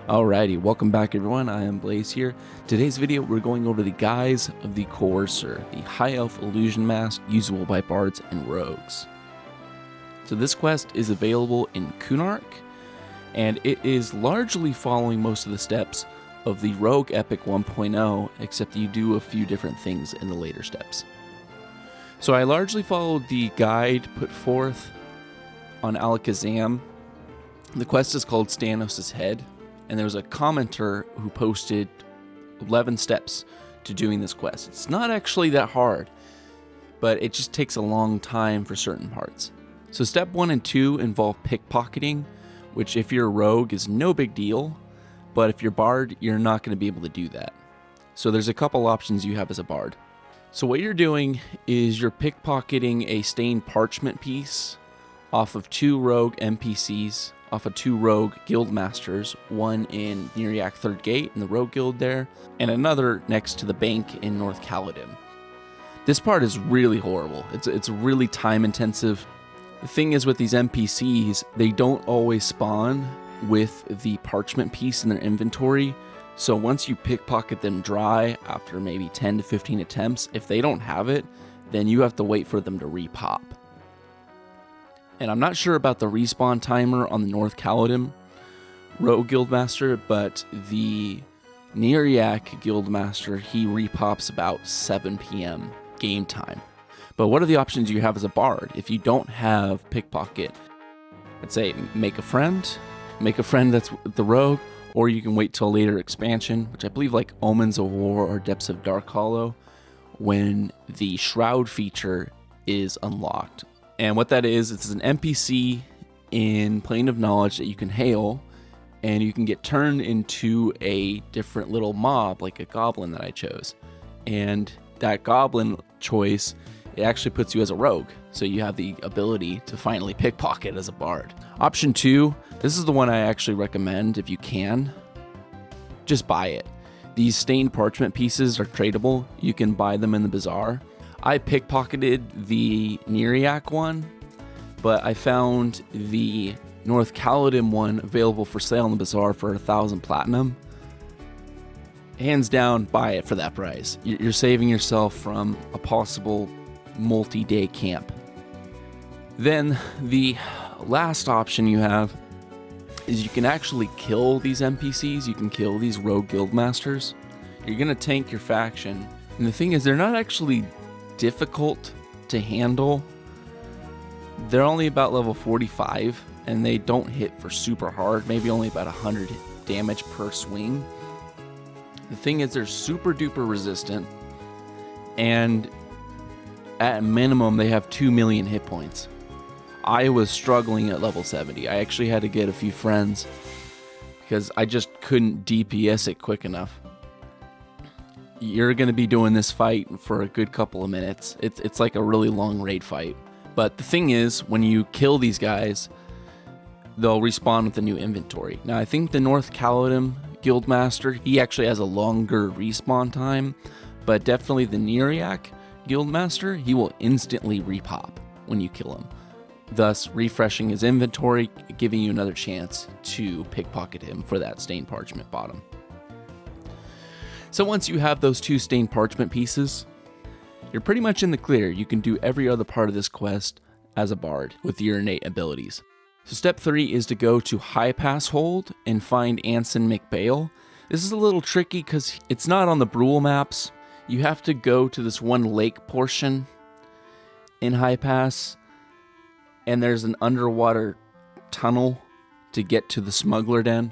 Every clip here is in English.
Alrighty, welcome back everyone, I am Blaze here. Today's video we're going over the Guise of the Coercer, the High Elf Illusion Mask usable by bards and rogues. So this quest is available in Kunark, and it is largely following most of the steps of the Rogue Epic 1.0, except you do a few different things in the later steps. So I largely followed the guide put forth on Alakazam. The quest is called Stanos' Head. And there was a commenter who posted 11 steps to doing this quest. It's not actually that hard, but it just takes a long time for certain parts. So step 1 and 2 involve pickpocketing, which if you're a rogue is no big deal, but if you're bard, you're not going to be able to do that. So there's a couple options you have as a bard. So what you're doing is you're pickpocketing a stained parchment piece off of 2 rogue NPCs, off of 2 rogue guild masters, one in Neriak 3rd Gate in the rogue guild there, and another next to the bank in North Caledon. This part is really horrible. It's really time intensive. The thing is with these NPCs, they don't always spawn with the parchment piece in their inventory, so once you pickpocket them dry after maybe 10 to 15 attempts, if they don't have it, then you have to wait for them to repop. And I'm not sure about the respawn timer on the North Caledon Rogue Guildmaster, but the Neriak Guildmaster, he repops about 7 p.m. game time. But what are the options you have as a bard if you don't have pickpocket? I'd say make a friend that's the rogue, or you can wait till a later expansion, which I believe like Omens of War or Depths of Dark Hollow, when the Shroud feature is unlocked. And what that is, it's an NPC in Plane of Knowledge that you can hail, and you can get turned into a different little mob, like a goblin that I chose. And that goblin choice, it actually puts you as a rogue, so you have the ability to finally pickpocket as a bard. Option 2, this is the one I actually recommend if you can. Just buy it. These stained parchment pieces are tradable. You can buy them in the bazaar. I pickpocketed the Neriak one, but I found the North Caledon one available for sale in the bazaar for 1,000 platinum. Hands down, buy it for that price. You're saving yourself from a possible multi-day camp. Then the last option you have is you can actually kill these NPCs. You can kill these rogue guildmasters. You're going to tank your faction. And the thing is, they're not actually difficult to handle. They're only about level 45 and they don't hit for super hard, maybe only about 100 damage per swing. The thing is, they're super duper resistant, and at minimum they have 2 million hit points. I was struggling at level 70. I actually had to get a few friends because I just couldn't DPS it quick enough. You're going to be doing this fight for a good couple of minutes. It's like a really long raid fight. But the thing is, when you kill these guys, they'll respawn with a new inventory. Now, I think the North Caledon Guildmaster, he actually has a longer respawn time, but definitely the Neriak Guildmaster, he will instantly repop when you kill him, thus refreshing his inventory, giving you another chance to pickpocket him for that stained parchment bottom. So once you have those 2 stained parchment pieces, you're pretty much in the clear. You can do every other part of this quest as a bard with your innate abilities. So step 3 is to go to High Pass Hold and find Anson McBale. This is a little tricky because it's not on the Brule maps. You have to go to this one lake portion in High Pass, and there's an underwater tunnel to get to the smuggler den.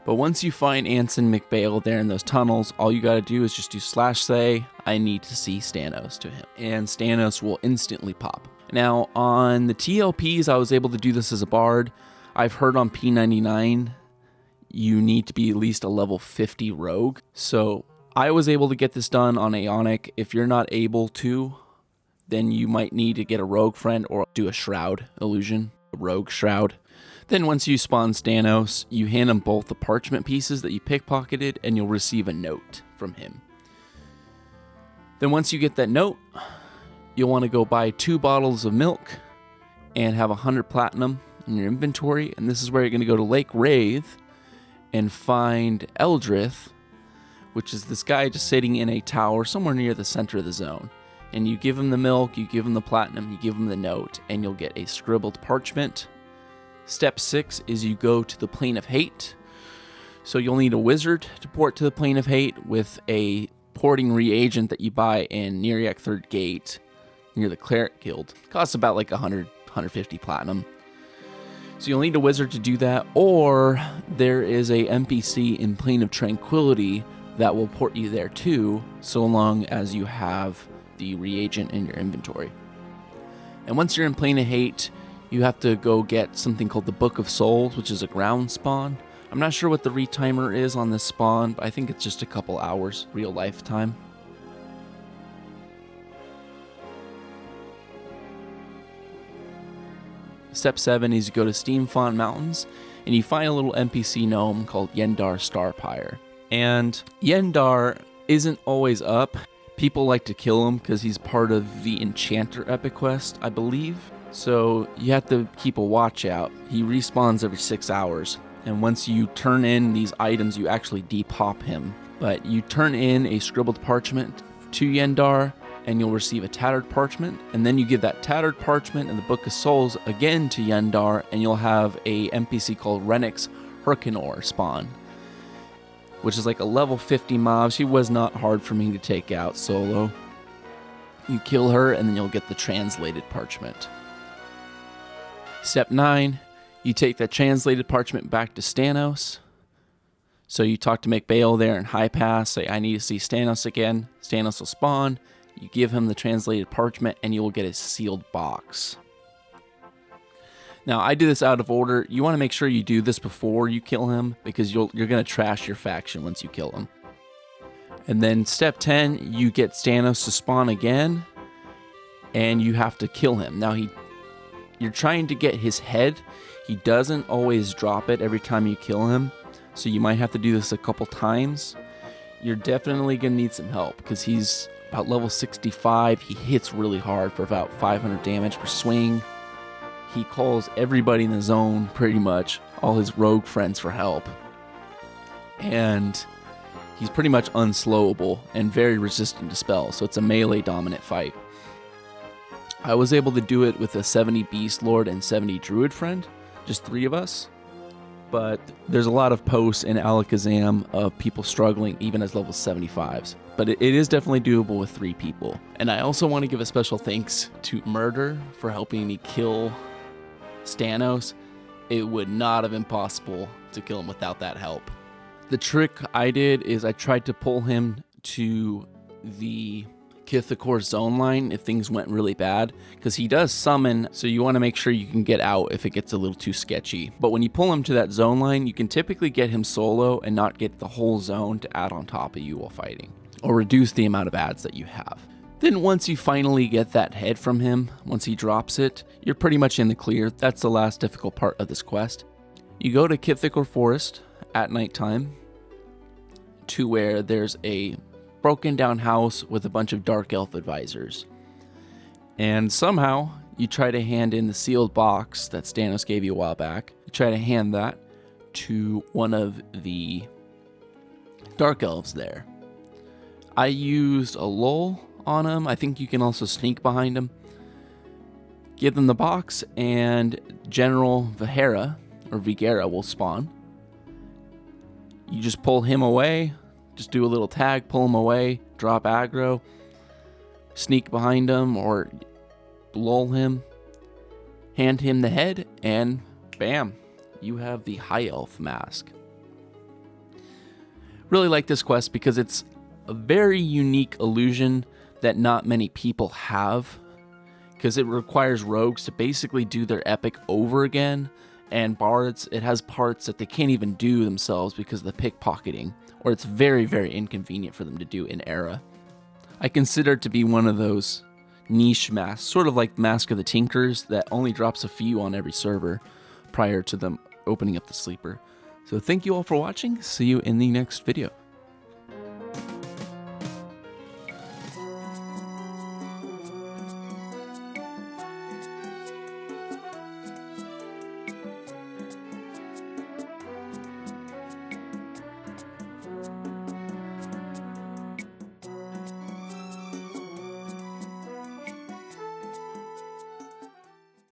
But once you find Anson McBale there in those tunnels, all you gotta do is just do /say, I need to see Stanos to him. And Stanos will instantly pop. Now, on the TLPs, I was able to do this as a bard. I've heard on P99, you need to be at least a level 50 rogue. So I was able to get this done on Aeonic. If you're not able to, then you might need to get a rogue friend or do a shroud illusion, a rogue shroud. Then once you spawn Stanos, you hand him both the parchment pieces that you pickpocketed, and you'll receive a note from him. Then once you get that note, you'll want to go buy 2 bottles of milk and have 100 platinum in your inventory, and this is where you're going to go to Lake Rathe and find Eldrith, which is this guy just sitting in a tower somewhere near the center of the zone. And you give him the milk, you give him the platinum, you give him the note, and you'll get a scribbled parchment. Step 6 is you go to the Plane of Hate. So you'll need a wizard to port to the Plane of Hate with a porting reagent that you buy in Nearyak 3rd Gate near the Cleric Guild. It costs about like 100, 150 platinum. So you'll need a wizard to do that, or there is a NPC in Plane of Tranquility that will port you there too, so long as you have the reagent in your inventory. And once you're in Plane of Hate, you have to go get something called the Book of Souls, which is a ground spawn. I'm not sure what the retimer is on this spawn, but I think it's just a couple hours real life time. Step 7 is you go to Steamfawn Mountains, and you find a little NPC gnome called Yendar Starpyre. And Yendar isn't always up. People like to kill him because he's part of the Enchanter EverQuest, I believe. So you have to keep a watch out. He respawns every 6 hours. And once you turn in these items, you actually depop him. But you turn in a scribbled parchment to Yendar, and you'll receive a tattered parchment. And then you give that tattered parchment and the Book of Souls again to Yendar, and you'll have a NPC called Renix Herkinor spawn, which is like a level 50 mob. She was not hard for me to take out solo. You kill her, and then you'll get the translated parchment. Step 9, you take that translated parchment back to Stanos. So you talk to McBale there in High Pass, say, I need to see Stanos again. Stanos will spawn. You give him the translated parchment, and you will get a sealed box. Now, I do this out of order. You want to make sure you do this before you kill him, because you're going to trash your faction once you kill him. And then step 10, you get Stanos to spawn again, and you have to kill him. Now, you're trying to get his head. He doesn't always drop it every time you kill him, so you might have to do this a couple times. You're definitely going to need some help, because he's about level 65. He hits really hard for about 500 damage per swing. He calls everybody in the zone, pretty much, all his rogue friends for help. And he's pretty much unslowable and very resistant to spells, so it's a melee dominant fight. I was able to do it with a 70 Beast Lord and 70 Druid friend, just 3 of us. But there's a lot of posts in Alakazam of people struggling even as level 75s. But it is definitely doable with 3 people. And I also want to give a special thanks to Murrdur for helping me kill Stanos. It would not have been possible to kill him without that help. The trick I did is I tried to pull him to the Kithakor zone line if things went really bad, because he does summon, so you want to make sure you can get out if it gets a little too sketchy. But when you pull him to that zone line, you can typically get him solo and not get the whole zone to add on top of you while fighting, or reduce the amount of ads that you have. Then once you finally get that head from him, once he drops it, you're pretty much in the clear. That's the last difficult part of this quest. You go to Kithakor Forest at nighttime to where there's a broken down house with a bunch of dark elf advisors. And somehow you try to hand in the sealed box that Stanos gave you a while back. You try to hand that to one of the dark elves there. I used a lull on him. I think you can also sneak behind him. Give them the box, and General Vihera or Vigera will spawn. You just pull him away. Just do a little tag, pull him away, drop aggro, sneak behind him or lull him, hand him the head, and bam, you have the High Elf mask. Really like this quest because it's a very unique illusion that not many people have, because it requires rogues to basically do their epic over again, and bards, it has parts that they can't even do themselves because of the pickpocketing, or it's very, very inconvenient for them to do in Era. I consider it to be one of those niche masks, sort of like Mask of the Tinkers, that only drops a few on every server prior to them opening up the sleeper. So thank you all for watching. See you in the next video.